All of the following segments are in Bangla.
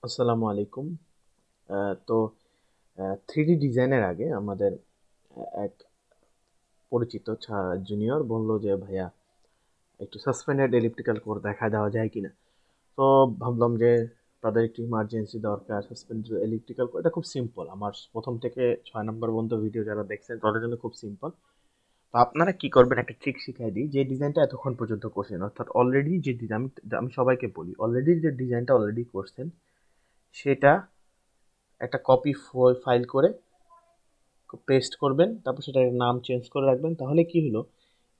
আসসালামু আলাইকুম। তো 3D ডিজাইনের আগে আমাদের এক পরিচিত জুনিয়র বলল যে ভাইয়া একটু সাসপেন্ডেড এলিপ্টিক্যাল কোর দেখা দেওয়া যায় কিনা। তো ভাবলাম যে তাদের একটু ইমার্জেন্সি দরকার, সাসপেন্ডেড এলিপ্টিক্যাল কোর এটা খুব সিম্পল। আমার প্রথম থেকে 6 নম্বর পর্যন্ত ভিডিও যারা দেখছেন তাদের জন্য খুব সিম্পল। তো আপনারা কি করবেন, একটা ট্রিক শিখাই দিই। যে ডিজাইনটা এতক্ষণ পর্যন্ত করছেন, অর্থাৎ অলরেডি যে ডিজাইন, আমি সবাইকে বলি অলরেডি যে ডিজাইনটা অলরেডি করছেন সেটা একটা কপি ফাইল করে পেস্ট করবেন, তারপর সেটার নাম চেঞ্জ করে রাখবেন। তাহলে কি হলো,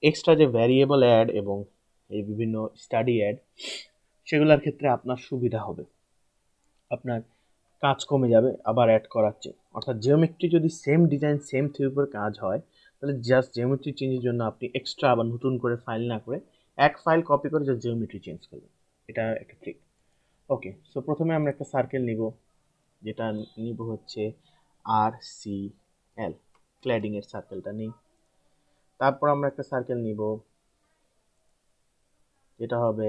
এক্সট্রা যে ভ্যারিয়েবল অ্যাড এবং এই বিভিন্ন স্টাডি অ্যাড, সেগুলোর ক্ষেত্রে আপনার সুবিধা হবে, আপনার কাজ কমে যাবে আবার অ্যাড করাচ্ছে। অর্থাৎ জিওমেট্রি যদি সেম ডিজাইন সেম থিওরির উপর কাজ হয়, তাহলে জাস্ট জিওমেট্রি চেঞ্জের জন্য আপনি এক্সট্রা আবার নতুন করে ফাইল না করে এক ফাইল কপি করে জাস্ট জিওমেট্রি চেঞ্জ করবেন। এটা একটা ট্রিক। ওকে, সো প্রথমে আমরা একটা সার্কেল নিব, যেটা নিব হচ্ছে RCL, ক্ল্যাডিং এর সার্কেলটা নেই। তারপর আমরা একটা সার্কেল নিব, যেটা হবে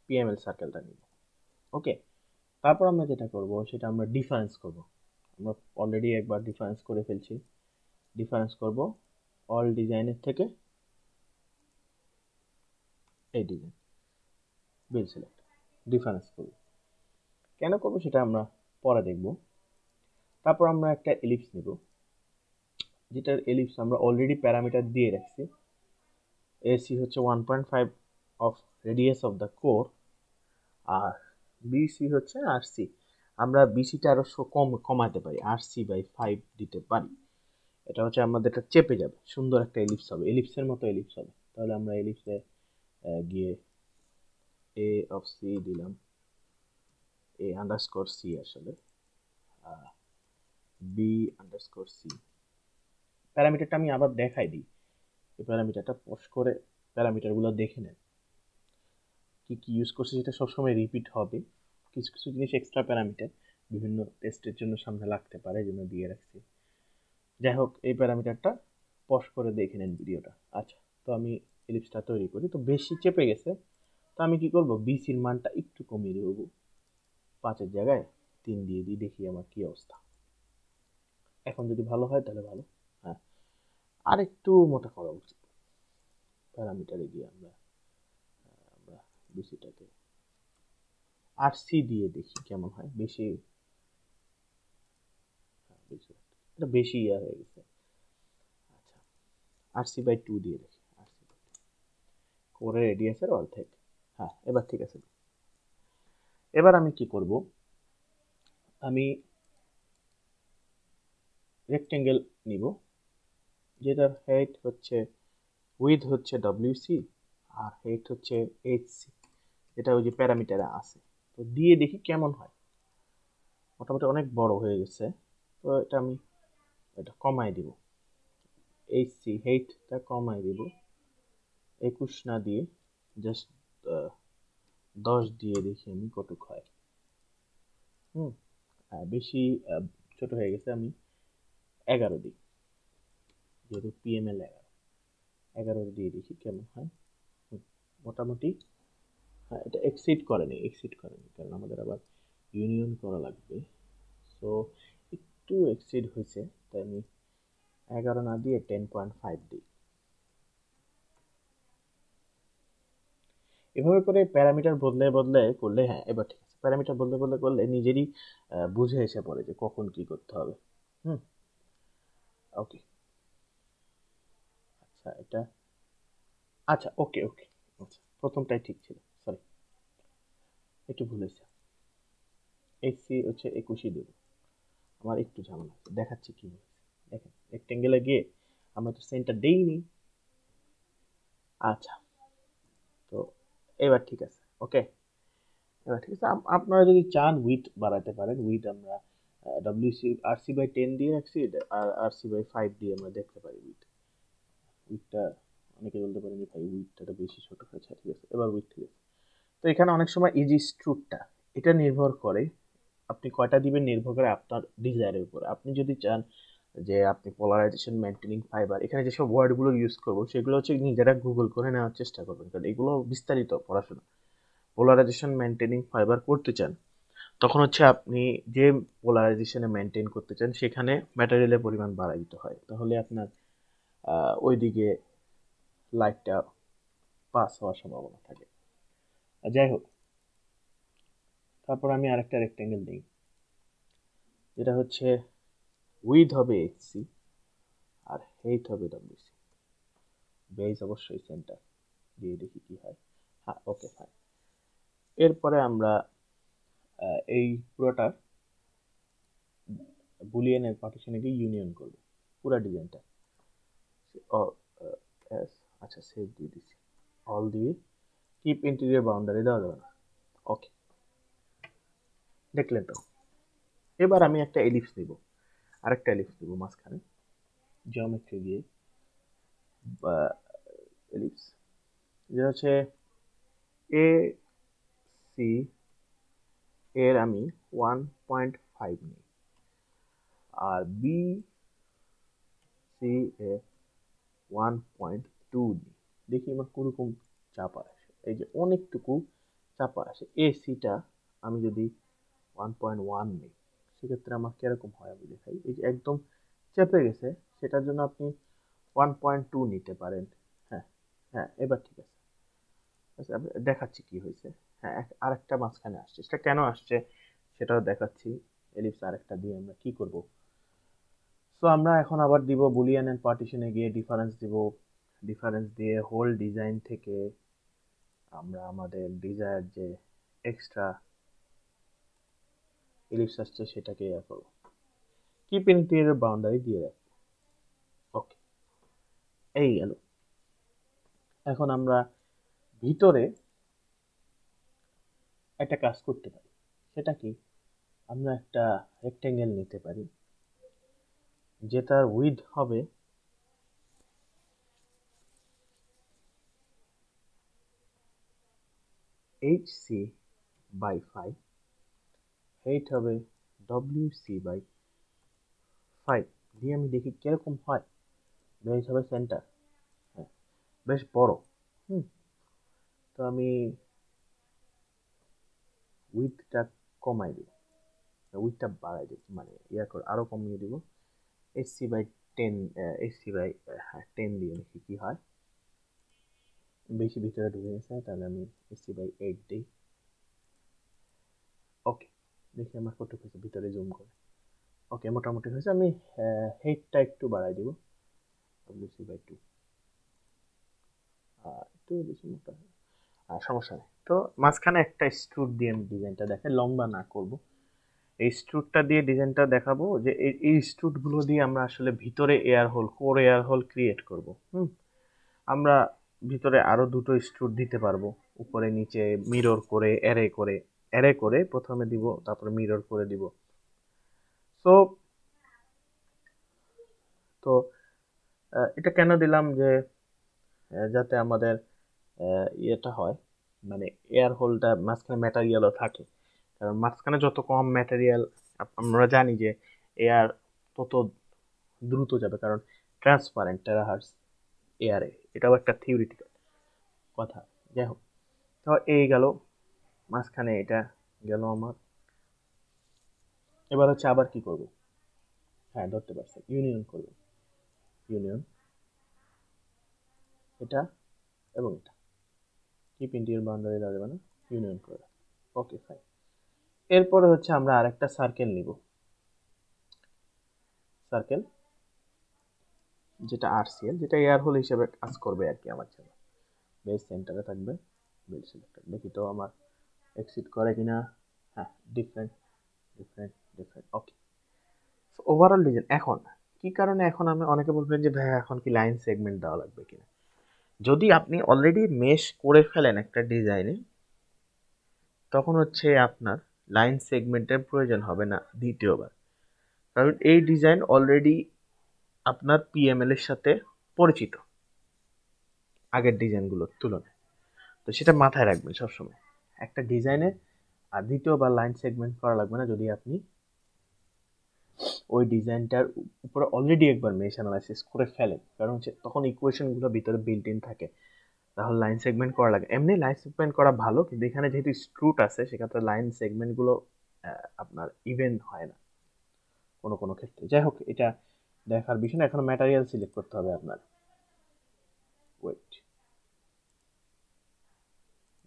PML সার্কেলটা নিব। ওকে, তারপর আমরা যেটা করব সেটা আমরা ডিফারেন্স করব। আমরা অলরেডি একবার ডিফারেন্স করে ফেলছি। ডিফারেন্স করব অল ডিজাইনের থেকে এই ডিজাইন বিল সিলেক্ট, ডিফারেন্স করব। কেন করব সেটা আমরা পরে দেখব। তারপর আমরা একটা এলিপস নিব, যেটার এলিপস আমরা অলরেডি প্যারামিটার দিয়ে রাখছি। AC হচ্ছে 1.5 of radius of the core, আর BC হচ্ছে RC। আমরা BCটা আরো কমাতে পারি, RC/5 দিতে পারি। এটা হচ্ছে আমাদের এটা চেপে যাবে, সুন্দর একটা এলিপস হবে, এলিপসের মতো এলিপস হবে। তাহলে আমরা এলিপসে গিয়ে A/C দিলাম, A_C আসলে B_C। প্যারামিটারটা আমি আবার দেখাই দিই, এই প্যারামিটারটা পোস্ট করে প্যারামিটারগুলো দেখে নেন। কি কি ইউজ করছি সেটা সবসময় রিপিট হবে। কিছু কিছু জিনিস এক্সট্রা প্যারামিটার বিভিন্ন টেস্টের জন্য সামনে লাগতে পারে, এই জন্য দিয়ে রাখছি। যাই হোক, এই প্যারামিটারটা পজ করে দেখে নেন ভিডিওটা। আচ্ছা, তো আমি এলিপসটা তৈরি করি। তো বেশি চেপে গেছে, তো আমি কি করব, বিসির মানটা একটু কমিয়ে দেবো, 5-এর জায়গায় 3 দিয়ে দিই, দেখি আমার কি অবস্থা। এখন যদি ভালো হয় তাহলে ভালো। হ্যাঁ, আর একটু মোটা করা উচিত। প্যারামিটারে গিয়ে আমরা আমরা বিসিটাকে RC দিয়ে দেখি কেমন হয়। বেশি, হ্যাঁ, বেশি, এটা বেশি ইয়া হয়ে গেছে। আচ্ছা, RC/2 দিয়ে দেখি, কোরের রেডিয়াসের অর্ধেক। হ্যাঁ, এবার ঠিক আছে। এবার আমি কি করব, আমি রেক্টেঙ্গেল নিব, যেটার হেড হচ্ছে, উইথ হচ্ছে WC, আর হেড হচ্ছে HC, যেটা ওই যে প্যারামিটারে আছে। তো দিয়ে দেখি কেমন হয়। মোটামুটি অনেক বড় হয়ে গেছে, তো এটা আমি এটা কমাই দিব, HC হেডটা কমাই দিব, 21 না দিয়ে জাস্ট 10 দিয়ে দেখি আমি কতটুক হয়। হুম, বেশি ছোট হয়ে গেছে, আমি 11 দিই, যেহেতু PML 11 দিয়ে দেখি কেমন হয়। মোটামুটি, হ্যাঁ, এটা এক্সিড করেনি, কারণ আমাদের আবার ইউনিয়ন করা লাগবে। সো একটু এক্সিড হয়েছে, তাই আমি 11 না দিয়ে 10.5 দিই। এভাবে করে প্যারামিটার বদলে বদলে করলে, হ্যাঁ এবার ঠিক আছে, প্যারামিটার বদলে বদলে করলে নিজেরই বুঝে এসে পড়ে যে কখন কি করতে হবে। হুম, ওকে। আচ্ছা, এটা, আচ্ছা, ওকে ওকে। আচ্ছা, প্রথমটাই ঠিক ছিল, সরি, একটু ভুল হয়েছে। HC হচ্ছে 21 দেবো। আমার একটু ঝামেলা আছে, দেখাচ্ছি কি হয়েছে। দেখেন, রেক্টেঙ্গেলে গিয়ে আমরা তো সেন্টার দেইনি। আচ্ছা, তো এবার ঠিক আছে, ওকে। এবার ঠিক আছে, আপনারা যদি চান উইথ বাড়াতে পারেন। উইথ আমরা RC/10 দিয়ে রাখছি, আর RC/5 দিয়ে আমরা দেখতে পারি উইথ। উইথটা অনেকে বলতে পারেন যে ভাই উইথটা বেশি ছোট হয়েছে, ঠিক আছে, এবার উইথ ঠিক আছে। তো এখানে অনেক সময় এই যে স্ট্রুটটা, এটা নির্ভর করে আপনি কয়টা দিবেন, নির্ভর করে আপনার ডিজায়ারের উপর। আপনি যদি চান যে আপনি পোলারাইজেশন মেনটেনিং ফাইবার, এখানে যেসব ওয়ার্ডগুলো ইউজ করবো সেগুলো হচ্ছে নিজেরা গুগল করে নেওয়ার চেষ্টা করবেন, কারণ এগুলো বিস্তারিত পড়াশোনা। পোলারাইজেশন মেনটেনিং ফাইবার করতে চান, তখন হচ্ছে আপনি যে পোলারাইজেশনে মেনটেন করতে চান সেখানে ম্যাটেরিয়ালের পরিমাণ বাড়াই দিতে হয়, তাহলে আপনার ওইদিকে লাইটটা পাস হওয়ার সম্ভাবনা থাকে। যাই হোক, তারপর আমি আরেকটা রেক্ট্যাঙ্গেল দিই, যেটা হচ্ছে উইথ হবে এইচসি আর হেইট হবে ডব্লিউসি, বেজ অবশ্যই সেন্টার দিয়ে দেখি কি হয়। হ্যাঁ, ওকে ফাইন। এরপরে আমরা এই পুরোটার বুলিয়ানের পার্টিশনে গিয়ে ইউনিয়ন করব পুরো ডিজাইনটা। আচ্ছা, সেভ দিয়ে দিচ্ছি, অল দিয়ে কিপ ইন্টেরিয়র বাউন্ডারি দেওয়া যাবে না। ওকে, দেখলেন তো। এবার আমি একটা এলিপস নিব, আরেকটা এলিপস নিব মাঝখানে, জিওমেট্রি দিয়ে এলিপস, যেটা হচ্ছে এ সি এর আমি 1.5 নিই, আর বি সি এ 1.2 নিই। দেখি আমার কোরকম চাপা আসে। এই যে অনেকটুকু চাপা আসে। এ সিটা আমি যদি 1.1 নিই, সেক্ষেত্রে আমার কিরকম হয় আমি দেখাই। এই যে একদম চেপে গেছে, সেটার জন্য আপনি 1.2 নিতে পারেন। হ্যাঁ হ্যাঁ, এবার ঠিক আছে। আচ্ছা, আমি দেখাচ্ছি কি হয়েছে। হ্যাঁ, আরেকটা মাঝখানে আসছে, সেটা কেন আসছে সেটাও দেখাচ্ছি। এলিপস আরেকটা দিয়ে আমরা কি করব। সো আমরা এখন আবার দিব বুলিয়ান এন্ড পার্টিশনে গিয়ে ডিফারেন্স দিব। ডিফারেন্স দিয়ে হোল ডিজাইন থেকে আমরা আমাদের ডিজায়ার যে এক্সট্রা এলিপস আসছে সেটাকে ইয়ে করবো, কিপ ইন্টেরিয়র বাউন্ডারি দিয়ে রাখবো। ওকে, এই গেল। এখন আমরা ভিতরে একটা কাজ করতে পারি, সেটা কি, আমরা একটা রেক্টেঙ্গেল নিতে পারি যেটার উইডথ হবে HC বাই 5, height হবে WC বাই 5 দিয়ে আমি দেখি কিরকম হয়। বেশ হবে সেন্টার, হ্যাঁ বেশ বড়। হুম, তো আমি উইডথটা কমাই দিব, উইডথটা বাড়াই দিব, মানে করে আরো কমিয়ে দিব। HC বাই 10, HC বাই 10 দিয়ে দেখি কি হয়। বেশি ভিতরে ঢুকে গেছে, তাহলে আমি HC বাই 8 দিই। ওকে, দেখি আমার কতটুকু হয়েছে, ভিতরে জুম করে। ওকে, মোটামুটি হয়েছে। আমি হেডটা একটু বাড়াই দিব, WC বাই 2, একটু বেশি মোটা, সমস্যা নেই। তো মাঝখানে একটা স্ট্রুট দিয়ে আমি ডিজাইনটা দেখাই, লম্বা না করব। এই স্ট্রুটটা দিয়ে ডিজাইনটা দেখাবো, যে এই স্ট্রুটগুলো দিয়ে আমরা আসলে ভিতরে air whole, core air whole create করব। আমরা ভিতরে আরো দুটো স্ট্রুট দিতে পারবো, উপরে নিচে মিরর করে, অ্যারে করে প্রথমে দিব, তারপরে মিরর করে দিব। সো তো এটা কেন দিলাম, যে যাতে আমাদের ইয়েটা হয়, মানে এয়ার হোলটা মাঝখানে ম্যাটেরিয়ালও থাকে। কারণ মাঝখানে যত কম ম্যাটেরিয়াল, আমরা জানি যে এয়ার তত দ্রুত যাবে, কারণ ট্রান্সপারেন্ট টেরাহার্স এয়ারে, এটাও একটা থিওরিটিক্যাল কথা। যাই হোক, তো এই গেল মাঝখানে, এটা গেল আমার। এবার হচ্ছে আবার কি করব, হ্যাঁ ধরতে পারছি, ইউনিয়ন করব। ইউনিয়ন এটা এবং এটা, কিপ ইন্টিরিয়র বাউন্ডারি দেওয়া যাবে না, ইউনিয়ন করে। Okay fine. এরপরে হচ্ছে আমরা আরেকটা সার্কেল নিব, সার্কেল যেটা আরসিএল, যেটা এয়ার হোল হিসেবে কাজ করবে আর কি আমার জন্য। বেস সেন্টারে থাকবে, বেল সিলেক্টর। দেখি তো আমার এক্সিট করে কিনা। হ্যাঁ, ডিফারেন্ট ডিফারেন্ট ডিফারেন্ট। ওকে, ওভারঅল ডিজাইন। এখন কি কারণে, এখন আমি অনেকে বলবেন যে ভাই এখন কি লাইন সেগমেন্ট দেওয়া লাগবে কিনা। যদি আপনি অলরেডি মেশ করে ফেলেন একটা ডিজাইনে, তখন হচ্ছে আপনার লাইন সেগমেন্টের প্রয়োজন হবে না দ্বিতীয়বার, কারণ এই ডিজাইন অলরেডি আপনার পিএমএল এর সাথে পরিচিত আগের ডিজাইনগুলোর তুলনায়। তো সেটা মাথায় রাখবেন সবসময়, একটা ডিজাইনে আর দ্বিতীয়বার লাইন সেগমেন্ট করা লাগবে না যদি আপনি ওই ডিজাইনটার উপরে অলরেডি একবার মেশ অ্যানালাইসিস করে ফেলেন, কারণ হচ্ছে তখন ইকুয়েশনগুলো ভিতরে বিল্ট ইন থাকে। তাহলে লাইন সেগমেন্ট করা লাগে। এমনি লাইন সেগমেন্ট করা ভালো, কিন্তু এখানে যেহেতু স্ক্রুট আছে সেক্ষেত্রে লাইন সেগমেন্টগুলো আপনার ইভেন হয় না কোনো কোনো ক্ষেত্রে। যাই হোক, এটা দেখার বিষয় না। এখন ম্যাটেরিয়াল সিলেক্ট করতে হবে আপনার। Weight,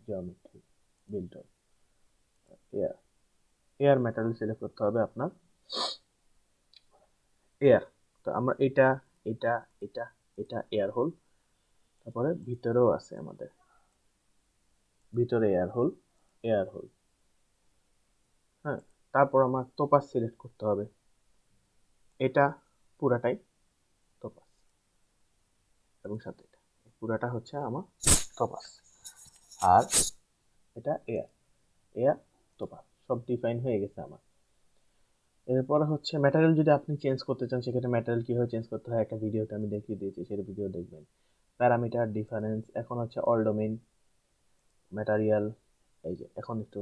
geometry, build, air, air material select করতে হবে আপনার। এয়ার, তো আমরা এটা এটা এটা এটা এয়ার হোল, তারপরে ভিতরেও আছে আমাদের, ভিতরে এয়ার হোল, এয়ার হোল। হ্যাঁ, তারপর আমার টোপাস সিলেক্ট করতে হবে। এটা পুরাটাই টোপাস, এবং সাথে এটা পুরাটা হচ্ছে আমার টোপাস। আর এটা এয়ার, এয়ার, টোপাস, সব ডিফাইন হয়ে গেছে আমার। এরপর হচ্ছে ম্যাটেরিয়াল যদি আপনি চেঞ্জ করতে চান, সেক্ষেত্রে ম্যাটেরিয়াল কীভাবে চেঞ্জ করতে হয় একটা ভিডিওতে আমি দেখিয়ে দিয়েছি, সেই ভিডিও দেখবেন। প্যারামিটার, ডিফারেন্স, এখন হচ্ছে অল ডোমেইন, ম্যাটেরিয়াল। এই যে এখন একটু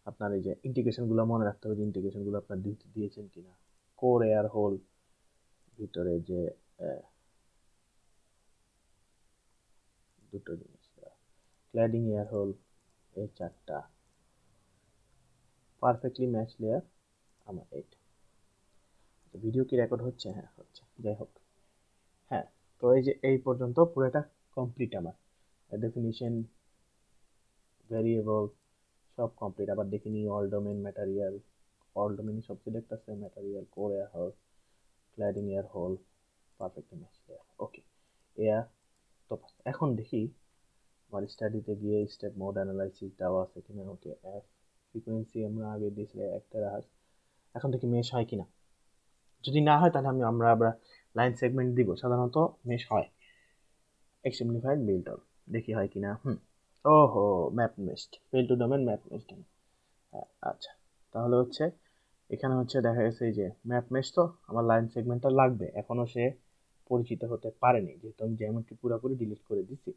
আপনার এই যে ইন্টিগ্রেশনগুলো মনে রাখতে হবে, যে ইন্টিগ্রেশনগুলো আপনার দিয়েছেন কিনা। কোর এয়ার হোল, ভিতরে যে দুটো জিনিস, ক্ল্যাডিং এয়ার হোল, এই চারটা, পারফেক্টলি ম্যাচ লেয়ার আমার এইটা। ভিডিও কি রেকর্ড হচ্ছে? হ্যাঁ হচ্ছে। যাই হোক, হ্যাঁ, তো এই যে এই পর্যন্ত পুরোটা কমপ্লিট আমার। ডেফিনিশন, ভেরিয়েবল সব কমপ্লিট। আবার দেখে নিই অল ডোমেন, ম্যাটেরিয়াল, অল ডোমেনে সব সিলেক্ট আছে, material, core air hole, cladding air hole, perfectly match layer, okay, air. তো এখন দেখি আমার স্টাডিতে গিয়ে স্টেপ মোড অ্যানালাইসিস দেওয়া আছে কিনা। ওকে, এফ ফ্রিকোয়েন্সি আমরা আগে দিয়েছিলাম 1 টেরাহার্জ। এখন দেখি মেশ হয় কিনা। যদি না হয় তাহলে আমরা আবার লাইন সেগমেন্ট দিব। সাধারণত মেশ হয়। এক্সিমপ্লিফাইড বিল্ড অল, দেখি হয় কিনা। ওহো, map meshed, fail to domain map meshed. আচ্ছা, তাহলে হচ্ছে এখানে হচ্ছে দেখা গেছে এই যে ম্যাপ মেশ, তো আমার লাইন সেগমেন্টটা লাগবে। এখনো সে পরিচিত হতে পারেনি, যেহেতু আমি জ্যামিতি পুরোপুরি ডিলিট করে দিচ্ছি।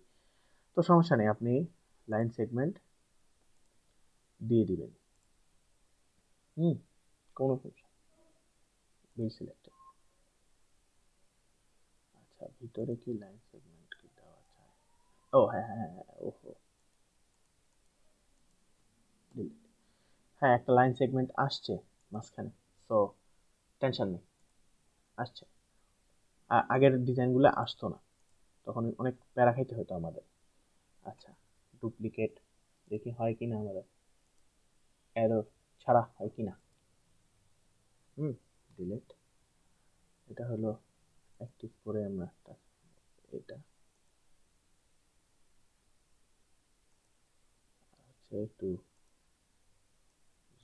তো সমস্যা নেই, আপনি লাইন সেগমেন্ট দিয়ে দিবেন। কোনো সমস্যা, বিল সিলেক্টেড। আচ্ছা, ভিতরে কি লাইন সেগমেন্ট কি দেওয়া যায়? ও হ্যাঁ হ্যাঁ হ্যাঁ, ওহো, ডিলিট। হ্যাঁ, একটা লাইন সেগমেন্ট আসছে মাঝখানে, সো টেনশন নেই, আসছে। আগের ডিজাইনগুলো আসতো না, তখন অনেক প্যারা খাইতে হতো আমাদের। আচ্ছা, ডুপ্লিকেট, দেখি হয় কিনা আমাদের, এরর ছাড়া হয় কিনা। ডিলিট। এটা হলো অ্যাক্টিভ করে আমরা এটা হচ্ছে একটু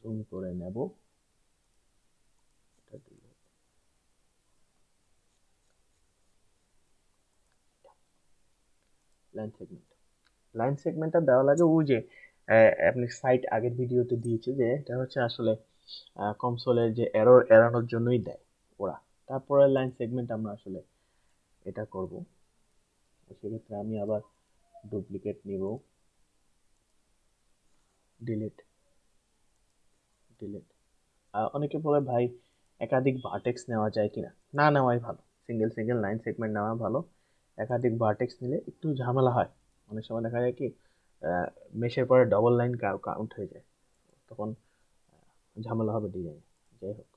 জুম করে নেব। এটা ডিলিট। লাইন সেগমেন্ট, লাইন সেগমেন্টটা দেওয়া লাগে ওই যে আপনি সাইট আগের ভিডিওতে দিয়েছে, যে এটা হচ্ছে আসলে কনসোলের যে এরর এড়ানোর জন্যই দেয় ওরা। তারপরে লাইন সেগমেন্ট আমরা আসলে এটা করব। সেক্ষেত্রে আমি আবার ডুপ্লিকেট নিব, ডিলিট, ডিলিট। অনেকে বলে ভাই একাধিক ভার্টেক্স নেওয়া যায় কিনা। না নেওয়াই ভালো, সিঙ্গেল সিঙ্গেল লাইন সেগমেন্ট নেওয়া ভালো। একাধিক ভার্টেক্স নিলে একটু ঝামেলা হয়। অনেক সময় দেখা যায় কি মেশের পরে ডবল লাইন কাউন্ট হয়ে যায়, তখন ঝামেলা হবে ডিজাইনে। যাই হোক,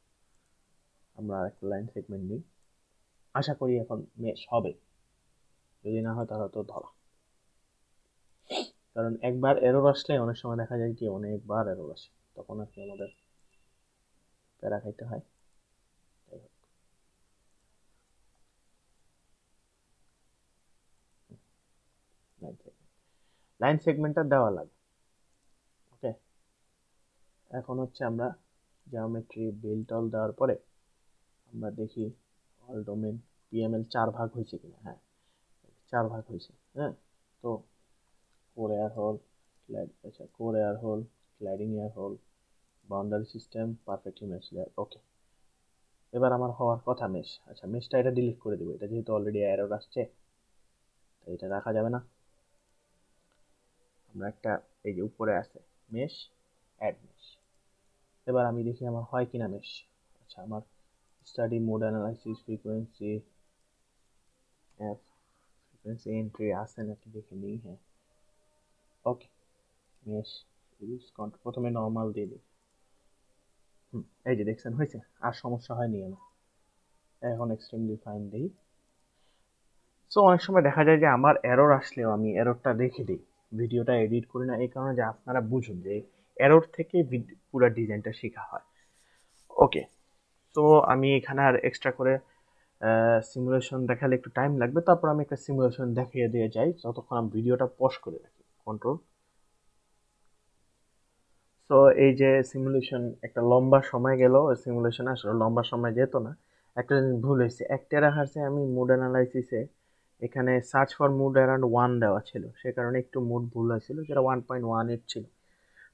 আমরা একটা লাইন সেগমেন্ট নিই। আশা করি এখন মেশ হবে, যদি না হয় তাহলে তো ধরা। কারণ একবার এরর আসলে অনেক সময় দেখা যায় কি অনেকবার এরর আসে, তখন আর কি আমাদের প্যারা খাইতে হয়। যাই হোক, লাইন সেগমেন্ট, লাইন সেগমেন্টটা দেওয়া লাগবে। ওকে, এখন হচ্ছে আমরা জিওমেট্রি বিল্ড অল দেওয়ার পরে আমরা দেখি অল ডোমেন পিএমএল 4 ভাগ হয়েছে কিনা। হ্যাঁ, 4 ভাগ হয়েছে। হ্যাঁ, তো কোর এয়ার হোল, আচ্ছা, core air hole, cladding air hole, boundary system, perfectly match layer. Okay, এবার আমার হওয়ার কথা মেশ। আচ্ছা, মেশটা এটা ডিলিট করে দেবো, এটা যেহেতু অলরেডি এরর আসছে তাই এটা রাখা যাবে না। আমরা একটা, এই যে উপরে আছে মেশ, অ্যাড মেশ। এবার আমি দেখি আমার হয় কিনা মেশ। আচ্ছা, আমার study mode analysis, frequency, frequency entry আছে নাকি দেখে নিই। হ্যাঁ, ওকে, মেশ ইউজ কন্ট্রোল প্রথমে নর্মাল দিয়ে দিই। এই যে দেখছেন হয়েছে, আর সমস্যা হয়নি আমার। এখন এক্সট্রিমলি ফাইন দিই। সো অনেক সময় দেখা যায় যে আমার এরর আসলেও আমি এররটা রেখে দিই, ভিডিওটা এডিট করি না, এই কারণে যে আপনারা বুঝুন যে এরর থেকে পুরো ডিজাইনটা শেখা হয়। ওকে, তো আমি এখানে আর এক্সট্রা করে সিমুলেশন দেখালে একটু টাইম লাগবে, তারপর আমি একটা সিমুলেশন দেখিয়ে দিয়ে যাই যতক্ষণ আমি ভিডিওটা পজ করে রাখি, কন্ট্রোল। সো এই যে সিমুলেশন একটা লম্বা সময় গেল, সিমুলেশন আসলে লম্বা সময় যেত না। একটা জিনিস ভুল হয়েছে, 1 টেরাহার্জে আমি মুড অ্যানালাইসিসে এখানে সার্চ ফর মুড অ্যারাউন্ড 1 দেওয়া ছিল, সে কারণে একটু মুড ভুল হয়েছিল, যেটা 1.18 ছিল।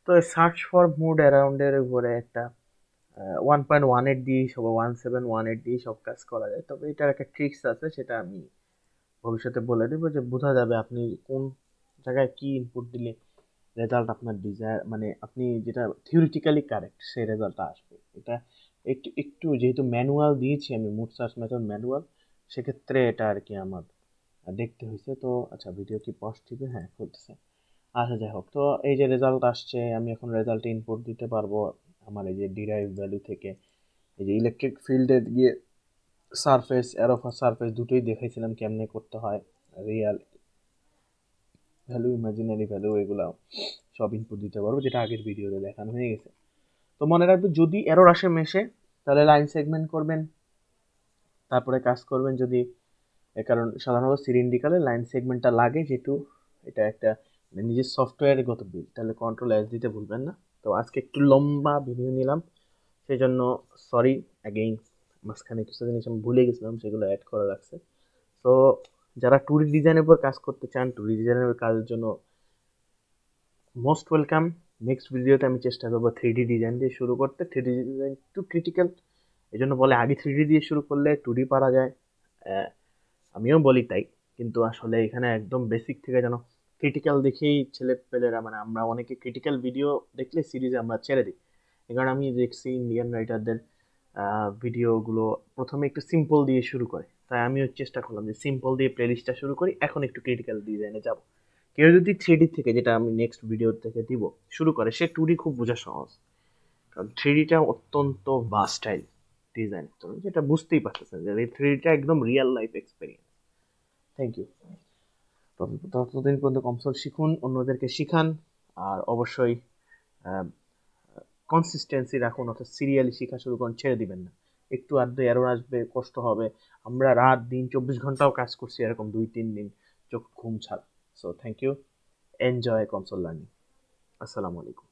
তো সার্চ ফর মুড অ্যারাউন্ডের উপরে একটা 1.18 দিয়ে সব 1718 দিয়ে সব কাজ করা যায়, তবে এটার একটা ট্রিক্স আছে, সেটা আমি ভবিষ্যতে বলে দেবো, যে বোঝা যাবে আপনি কোন জায়গায় কি ইনপুট দিলে রেজাল্ট আপনার ডিজায়ার, মানে আপনি যেটা থিওরিটিক্যালি কারেক্ট সেই রেজাল্টটা আসবে। এটা একটু একটু যেহেতু ম্যানুয়াল দিয়েছি আমি, মুড সার্চ মেথড ম্যানুয়াল, সেক্ষেত্রে এটা আর কি আমার দেখতে হয়েছে। তো আচ্ছা, ভিডিও কি পজিটিভ? হ্যাঁ, খুলতেছে। আচ্ছা, যাই হোক, তো এই যে রেজাল্ট আসছে, আমি এখন রেজাল্ট ইনপুট দিতে পারবো আমার এই যে ডিরাইভ ভ্যালু থেকে। এই যে ইলেকট্রিক ফিল্ডে গিয়ে সারফেস, অ্যারোফা সারফেস দুটোই দেখাইছিলাম কেমনে করতে হয়, রিয়াল ভ্যালু, ইমাজিনারি ভ্যালু, এগুলো সব ইনপুট দিতে পারবো, যেটা আগের ভিডিওতে দেখানো হয়ে গেছে। তো মনে রাখবেন, যদি এরর আসে মেশে, তাহলে লাইন সেগমেন্ট করবেন, তারপরে কাজ করবেন। যদি কারণ সাধারণত সিলিন্ড্রিকালে লাইন সেগমেন্টটা লাগে, যেহেতু এটা একটা নিজের সফটওয়্যারের গত বিল, তাহলে কন্ট্রোল এস দিতে ভুলবেন না। তো আজকে একটু লম্বা ভিডিও নিলাম, সেই জন্য সরি অ্যাগেইন, মাঝখানে কিছু জিনিস আমি ভুলে গেছিলাম, সেগুলো অ্যাড করে রাখছে। তো যারা টুডি ডিজাইনের উপর কাজ করতে চান, টুডি ডিজাইনের কাজের জন্য মোস্ট ওয়েলকাম। নেক্সট ভিডিওতে আমি চেষ্টা করবো 3D ডিজাইন দিয়ে শুরু করতে। 3D ডিজাইন একটু ক্রিটিক্যাল, এই জন্য বলে আগে 3D দিয়ে শুরু করলে 2D পারা যায়। আমিও বলি তাই, কিন্তু আসলে এখানে একদম বেসিক থেকে যেন ক্রিটিক্যাল দেখেই ছেলে পেলেরা, মানে আমরা অনেকে ক্রিটিক্যাল ভিডিও দেখলে সিরিজে আমরা ছেড়ে দিই। এই কারণে আমি দেখছি ইন্ডিয়ান রাইটারদের ভিডিওগুলো প্রথমে একটু সিম্পল দিয়ে শুরু করে, তাই আমিও চেষ্টা করলাম যে সিম্পল দিয়ে প্লেলিস্টটা শুরু করি, এখন একটু ক্রিটিক্যাল ডিজাইনে যাব। কেউ যদি 3D থেকে, যেটা আমি নেক্সট ভিডিও থেকে দিব, শুরু করে, সে 2D খুব বোঝা সহজ, কারণ 3Dটা অত্যন্ত ভার্সটাইল ডিজাইন, তো যেটা বুঝতেই পারতেছেন যে 3Dটা একদম real life experience. Thank you. ততদিন পর্যন্ত কমসোল শিখুন, অন্যদেরকে শিখান, আর অবশ্যই কনসিস্টেন্সি রাখুন, অর্থাৎ সিরিয়ালি শেখা শুরু করুন, ছেড়ে দিবেন না। একটু আধটু এরর আসবে, কষ্ট হবে, আমরা রাত দিন 24 ঘন্টাও কাজ করছি এরকম 2-3 দিন চোখ ঘুম ছাড়া। So thank you, enjoy console learning. আসসালামু আলাইকুম।